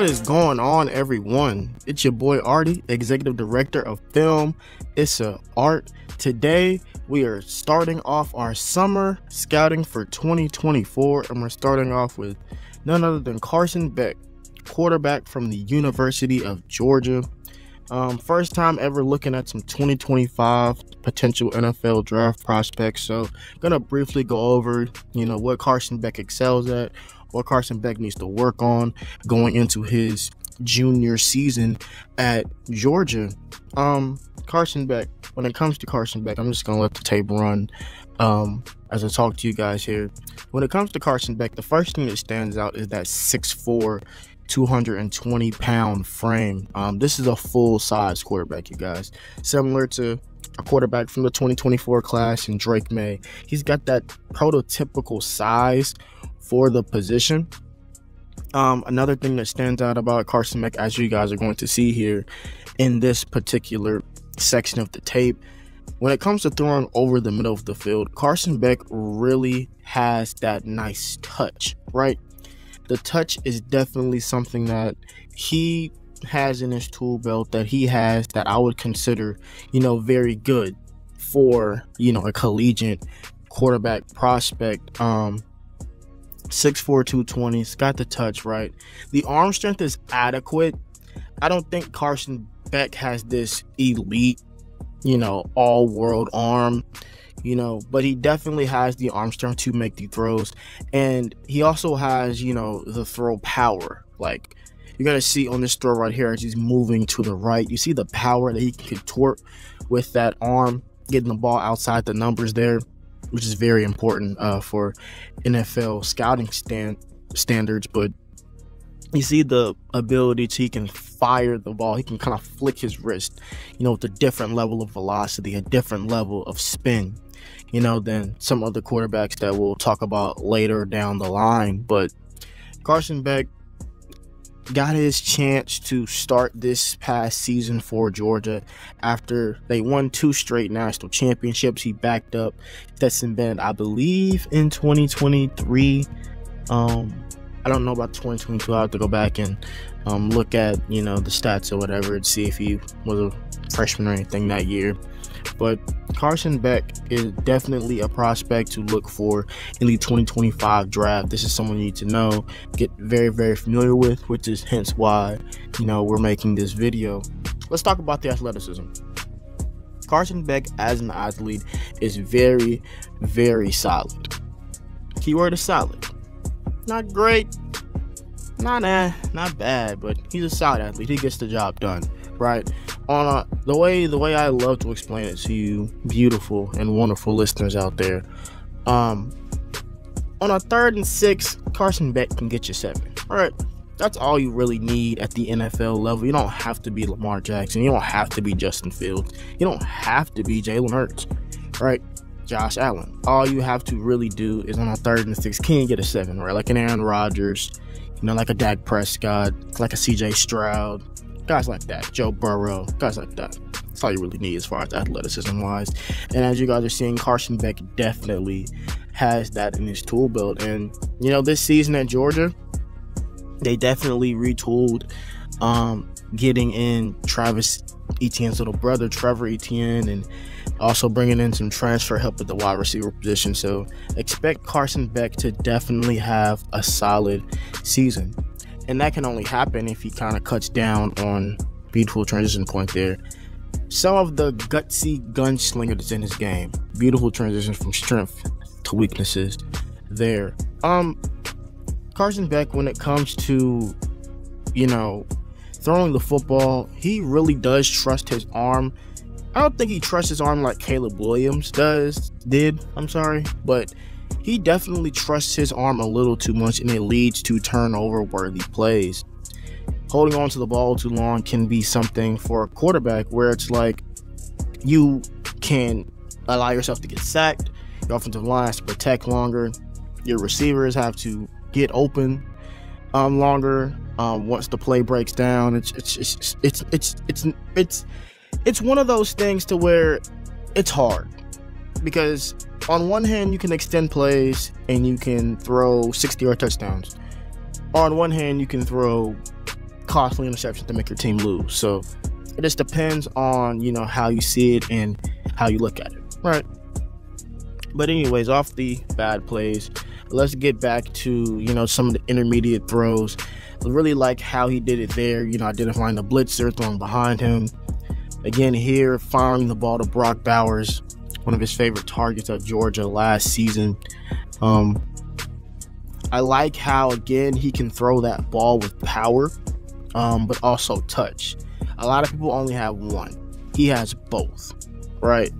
What is going on, everyone? It's your boy Arti, Executive Director of Film. It's Art. Today, we are starting off our summer scouting for 2024, and we're starting off with none other than Carson Beck, quarterback from the University of Georgia. First time ever looking at some 2025 potential NFL draft prospects. So, gonna briefly go over, what Carson Beck excels at, what Carson Beck needs to work on going into his junior season at Georgia. Carson Beck, when it comes to Carson Beck, I'm just going to let the tape run as I talk to you guys here. When it comes to Carson Beck, the first thing that stands out is that 6'4", 220-pound frame. This is a full-size quarterback, you guys. Similar to a quarterback from the 2024 class in Drake May. He's got that prototypical size for the position. Another thing that stands out about Carson Beck, as you guys are going to see here in this particular section of the tape, when it comes to throwing over the middle of the field, Carson Beck really has that nice touch, right? The touch is definitely something that he has in his tool belt that he has that I would consider, very good for, a collegiate quarterback prospect. 6'4", 220, he's got the touch, right? The arm strength is adequate. I don't think Carson Beck has this elite, all-world arm, but he definitely has the arm strength to make the throws. And he also has, the throw power. Like, you're going to see on this throw right here as he's moving to the right, you see the power that he can contort with that arm, getting the ball outside the numbers there, which is very important for NFL scouting standards. But you see the ability he can fire the ball. He can kind of flick his wrist, with a different level of velocity, a different level of spin, than some other quarterbacks that we'll talk about later down the line. But Carson Beck got his chance to start this past season for Georgia after they won 2 straight national championships. He backed up Stetson Bennett, I believe, in 2023. I don't know about 2022. I have to go back and look at, the stats or whatever and see if he was a freshman or anything that year. But Carson Beck is definitely a prospect to look for in the 2025 draft. This is someone you need to know, get very, very familiar with, which is hence why, we're making this video. Let's talk about the athleticism. Carson Beck as an athlete is very, very solid. Keyword is solid. Not great, not bad, but he's a solid athlete. He gets the job done, right? The way I love to explain it to you, beautiful and wonderful listeners out there, on a 3rd and 6, Carson Beck can get you 7. All right, that's all you really need at the NFL level. You don't have to be Lamar Jackson. You don't have to be Justin Fields. You don't have to be Jalen Hurts, right? Josh Allen. All you have to really do is on a 3rd and 6, can you get a 7, right? Like an Aaron Rodgers, like a Dak Prescott, like a CJ Stroud, guys like that, Joe Burrow, guys like that. That's all you really need as far as athleticism wise. And as you guys are seeing, Carson Beck definitely has that in his tool belt. And this season at Georgia, they definitely retooled, getting in Travis Etienne's little brother, Trevor Etienne, and also bringing in some transfer help at the wide receiver position. So expect Carson Beck to definitely have a solid season. And that can only happen if he kind of cuts down on, beautiful transition point there, some of the gutsy gunslinger that's in his game. Beautiful transition from strength to weaknesses there. Carson Beck, when it comes to, throwing the football, he really does trust his arm. I don't think he trusts his arm like Caleb Williams did, but he definitely trusts his arm a little too much, and it leads to turnover-worthy plays. Holding on to the ball too long can be something for a quarterback where it's like you can allow yourself to get sacked, your offensive line has to protect longer, your receivers have to get open longer once the play breaks down. It's one of those things to where it's hard, because on one hand you can extend plays and you can throw 60-yard touchdowns. On one hand you can throw costly interception to make your team lose. So it just depends on, you know, how you see it and how you look at it, right? But anyways, off the bad plays, let's get back to, you know, some of the intermediate throws. I really like how he did it there, you know, identifying the blitzer, throwing behind him. Again here, firing the ball to Brock Bowers, one of his favorite targets at Georgia last season. I like how, again, he can throw that ball with power, but also touch. A lot of people only have one. He has both, right?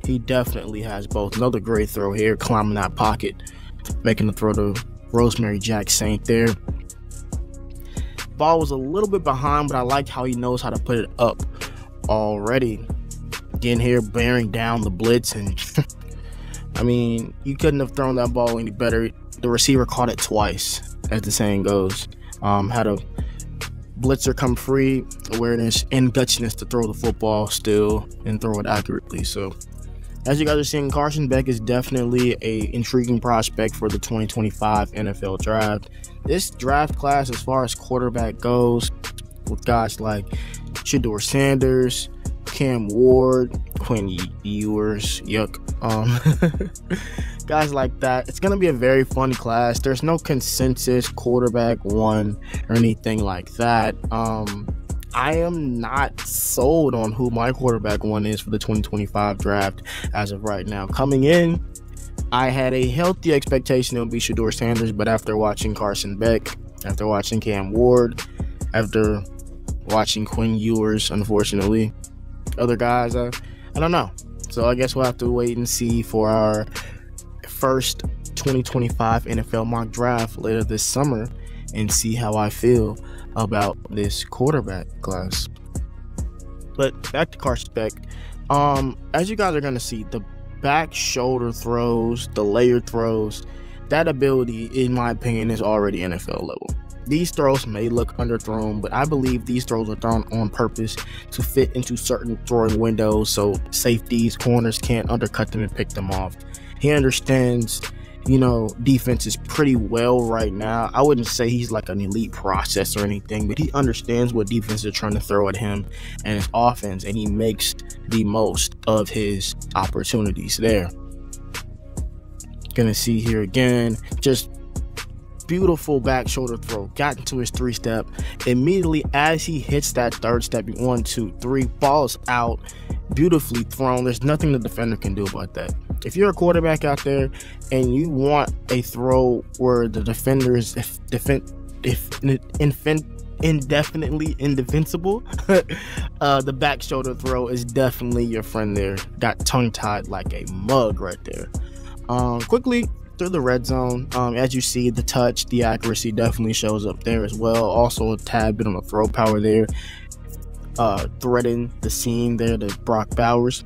He definitely has both. Another great throw here, climbing that pocket, making the throw to Rosemary Jack Saint there. Ball was a little bit behind, but I like how he knows how to put it up already. Again here, bearing down the blitz, and I mean, you couldn't have thrown that ball any better. The receiver caught it twice, as the saying goes. Had a blitzer come free, awareness and gutsiness to throw the football still and throw it accurately. So as you guys are seeing, Carson Beck is definitely a intriguing prospect for the 2025 NFL draft. This draft class, as far as quarterback goes, with guys like Shedeur Sanders, Cam Ward, Quinn Ewers, guys like that, it's going to be a very fun class. There's no consensus quarterback one or anything like that. I am not sold on who my quarterback one is for the 2025 draft as of right now. Coming in, I had a healthy expectation it would be Shedeur Sanders, but after watching Carson Beck, after watching Cam Ward, after watching Quinn Ewers, unfortunately, other guys, I don't know. So I guess we'll have to wait and see for our first 2025 NFL mock draft later this summer and see how I feel about this quarterback class. But back to Carson Beck. As you guys are going to see, the back shoulder throws, the layered throws, that ability, in my opinion, is already NFL level. These throws may look underthrown, but I believe these throws are thrown on purpose to fit into certain throwing windows so safeties, corners can't undercut them and pick them off. He understands, you know, defenses pretty well right now. I wouldn't say he's like an elite processor or anything, but he understands what defenses are trying to throw at him and his offense, and he makes the most of his opportunities there. Gonna see here again, just beautiful back shoulder throw, got into his 3-step. Immediately as he hits that 3rd step, 1, 2, 3, falls out, beautifully thrown. There's nothing the defender can do about that. If you're a quarterback out there and you want a throw where the defender is indefinitely indefensible, the back shoulder throw is definitely your friend there. Got tongue-tied like a mug right there. Quickly through the red zone, as you see, the touch, the accuracy definitely shows up there as well. Also a tad bit on the throw power there, threading the seam there to Brock Bowers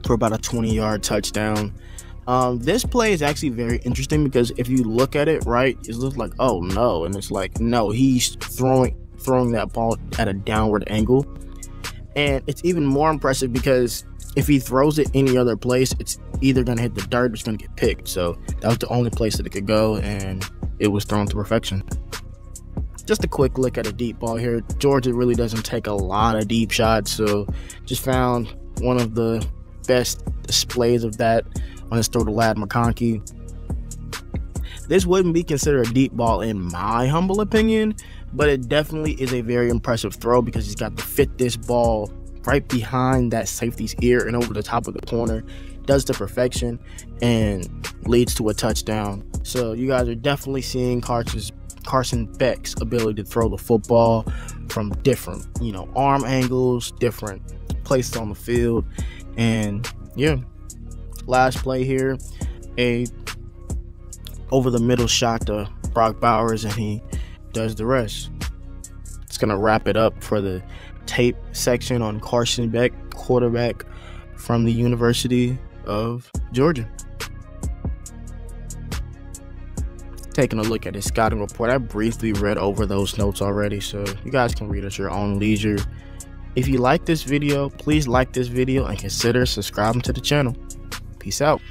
for about a 20-yard touchdown. This play is actually very interesting because if you look at it, right, it looks like, oh no, and it's like, no, he's throwing that ball at a downward angle. And it's even more impressive because if he throws it any other place, it's either going to hit the dirt or it's going to get picked. So that was the only place that it could go, and it was thrown to perfection. Just a quick look at a deep ball here. Georgia really doesn't take a lot of deep shots, so just found one of the best displays of that on his throw to Ladd McConkey. This wouldn't be considered a deep ball in my humble opinion, but it definitely is a very impressive throw because he's got to fit this ball right behind that safety's ear and over the top of the corner. Does to perfection and leads to a touchdown. So you guys are definitely seeing Carson Beck's ability to throw the football from different, you know, arm angles, different places on the field. And yeah, last play here, a over the middle shot to Brock Bowers, and he does the rest. It's gonna wrap it up for the tape section on Carson Beck, quarterback from the University of Georgia. Taking a look at his scouting report, I briefly read over those notes already, so you guys can read at your own leisure. If you like this video, please like this video and consider subscribing to the channel. Peace out.